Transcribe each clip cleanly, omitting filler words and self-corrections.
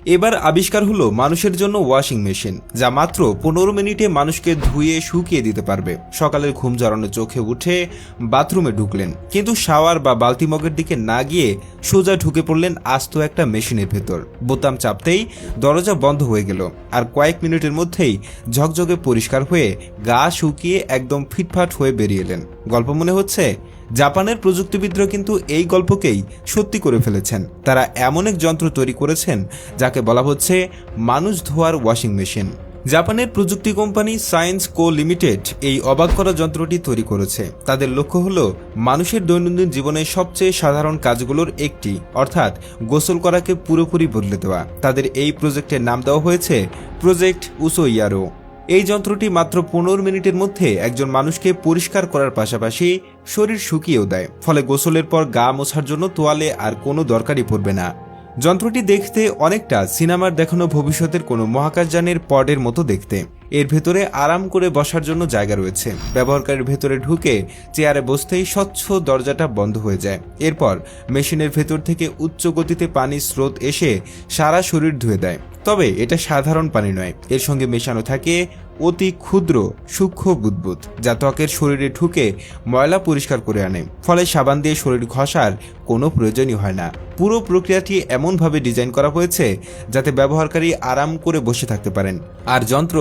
এবার আবিষ্কার হলো মানুষের জন্য ওয়াশিং মেশিন, যা মাত্র 15 মিনিটে মানুষকে ধুয়ে শুকিয়ে দিতে পারবে। সকালের ঘুম জড়ানো চোখে উঠে বাথরুমে ঢুকলেন, কিন্তু শাওয়ার বা বালতি মগের দিকে না গিয়ে সোজা ঢুকে পড়লেন আস্ত একটা মেশিনের ভেতর। বোতাম চাপতেই দরজা বন্ধ হয়ে গেল, আর কয়েক মিনিটের মধ্যেই ঝকঝকে পরিষ্কার হয়ে গা শুকিয়ে একদম ফিটফাট হয়ে বেরিয়ে এলেন। গল্প মনে হচ্ছে? জাপানের প্রযুক্তিবিদরা কিন্তু এই গল্পকেই সত্যি করে ফেলেছেন। তারা এমন এক যন্ত্র তৈরি করেছেন যাকে বলা হচ্ছে মানুষ ধোয়ার ওয়াশিং মেশিন। জাপানের প্রযুক্তি কোম্পানি সায়েন্স কো লিমিটেড এই অবাক করা যন্ত্রটি তৈরি করেছে। তাদের লক্ষ্য হলো মানুষের দৈনন্দিন জীবনের সবচেয়ে সাধারণ কাজগুলোর একটি, অর্থাৎ গোসল করাকে পুরোপুরি বদলে দেওয়া। তাদের এই প্রজেক্টের নাম দেওয়া হয়েছে প্রজেক্ট উসোইয়ারো। এই যন্ত্রটি মাত্র 15 মিনিটের মধ্যে একজন মানুষকে পরিষ্কার করার পাশাপাশি শরীর শুকিয়েও দেয়, ফলে গোসলের পর গা মোছার জন্য তোয়ালে আর কোনো দরকারই পড়বে না। যন্ত্রটি দেখতে অনেকটা সিনেমার দেখানো ভবিষ্যতের কোনো মহাকাশযানের পডের মতো দেখতে। এর ভেতরে আরাম করে বসার জন্য জায়গা রয়েছে। ব্যবহারকারীর ভেতরে ঢুকে চেয়ারে বসতেই স্বচ্ছ দরজাটা বন্ধ হয়ে যায়। এরপর মেশিনের ভেতর থেকে উচ্চ গতিতে পানির স্রোত এসে সারা শরীর ধুয়ে দেয়। তবে এটা সাধারণ পানি নয়, এর সঙ্গে মেশানো থাকে অতি ক্ষুদ্র সূক্ষ্ম বুদবুদ, যা ত্বকের শরীরে ঢুকে ময়লা পরিষ্কার করে আনে। ফলে সাবান দিয়ে শরীর ঘষার কোনো প্রয়োজনই হয় না। পুরো প্রক্রিয়াটি এমনভাবে ডিজাইন করা হয়েছে যাতে ব্যবহারকারী আরাম করে বসে থাকতে পারেন, আর যন্ত্র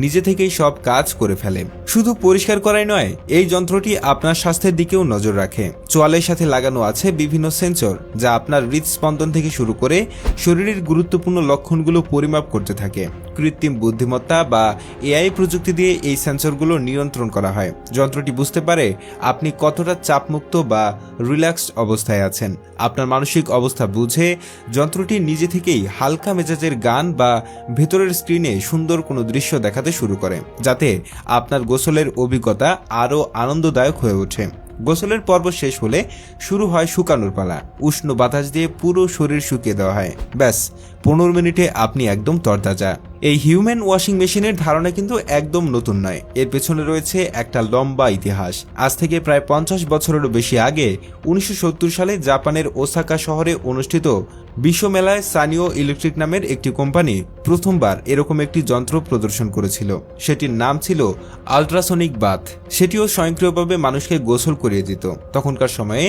নিজে থেকেই সব কাজ করে ফেলে। শুধু পরিষ্কার করাই নয়, এই যন্ত্রটি আপনার স্বাস্থ্যের দিকেও নজর রাখে। চোয়ালের সাথে লাগানো আছে বিভিন্ন সেন্সর, যা আপনার হৃদস্পন্দন থেকে শুরু করে শরীরের গুরুত্বপূর্ণ লক্ষণগুলো পরিমাপ করতে থাকে। কৃত্রিম বুদ্ধিমত্তা বা এআই প্রযুক্তি দিয়ে এই সেন্সরগুলো নিয়ন্ত্রণ করা হয়। যন্ত্রটি বুঝতে পারে আপনি কতটা চাপমুক্ত বা রিল্যাক্সড অবস্থায় আছেন। আপনার মানসিক অবস্থা বুঝে যন্ত্রটি নিজে থেকেই হালকা মেজাজের গান বা ভেতরের স্ক্রিনে সুন্দর কোনো দৃশ্য দেখাতে শুরু করে, যাতে আপনার গোসলের অভিজ্ঞতা আরও আনন্দদায়ক হয়ে ওঠে। গোসলের পর্ব শেষ হলে শুরু হয় শুকানোর পালা। উষ্ণ বাতাস দিয়ে পুরো শরীর শুকিয়ে দেওয়া হয়। ব্যাস 15 মিনিটে আপনি একদম তরতাজা। এই হিউম্যান ওয়াশিং মেশিনের ধারণা কিন্তু একদম নতুন নয়। এর পেছনে রয়েছে একটা লম্বা ইতিহাস। আজ থেকে প্রায় 50 বছরেরও বেশি আগে 1970 সালে জাপানের ওসাকা শহরে অনুষ্ঠিত বিশ্ব মেলায় সানিও ইলেকট্রিক নামের একটি কোম্পানি প্রথমবার এরকম একটি যন্ত্র প্রদর্শন করেছিল। সেটির নাম ছিল আল্ট্রাসনিক বাথ। সেটিও স্বয়ংক্রিয়ভাবে মানুষকে গোসল করিয়ে দিত। তখনকার সময়ে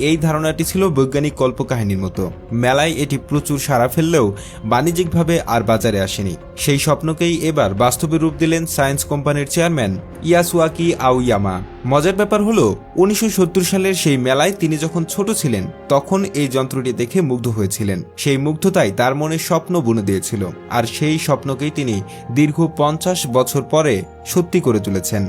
এই ধারণাটি ছিল বৈজ্ঞানিক কল্পকাহিনীর মতো। মেলায় এটি প্রচুর সাড়া ফেললেও বাণিজ্যিকভাবে আর বাজারে আসেনি। সেই স্বপ্নকেই এবার বাস্তবে রূপ দিলেন সায়েন্স কোম্পানির চেয়ারম্যান ইয়াসুয়াকি আওয়ায়ামা। মজার ব্যাপার হলো 1970 সালের সেই মেলায় তিনি যখন ছোট ছিলেন তখন এই যন্ত্রটি দেখে মুগ্ধ হয়েছিলেন। সেই মুগ্ধতাই তার মনে স্বপ্ন বুনে দিয়েছিল, আর সেই স্বপ্নকেই তিনি দীর্ঘ 50 বছর পরে সত্যি করে তুলেছেন।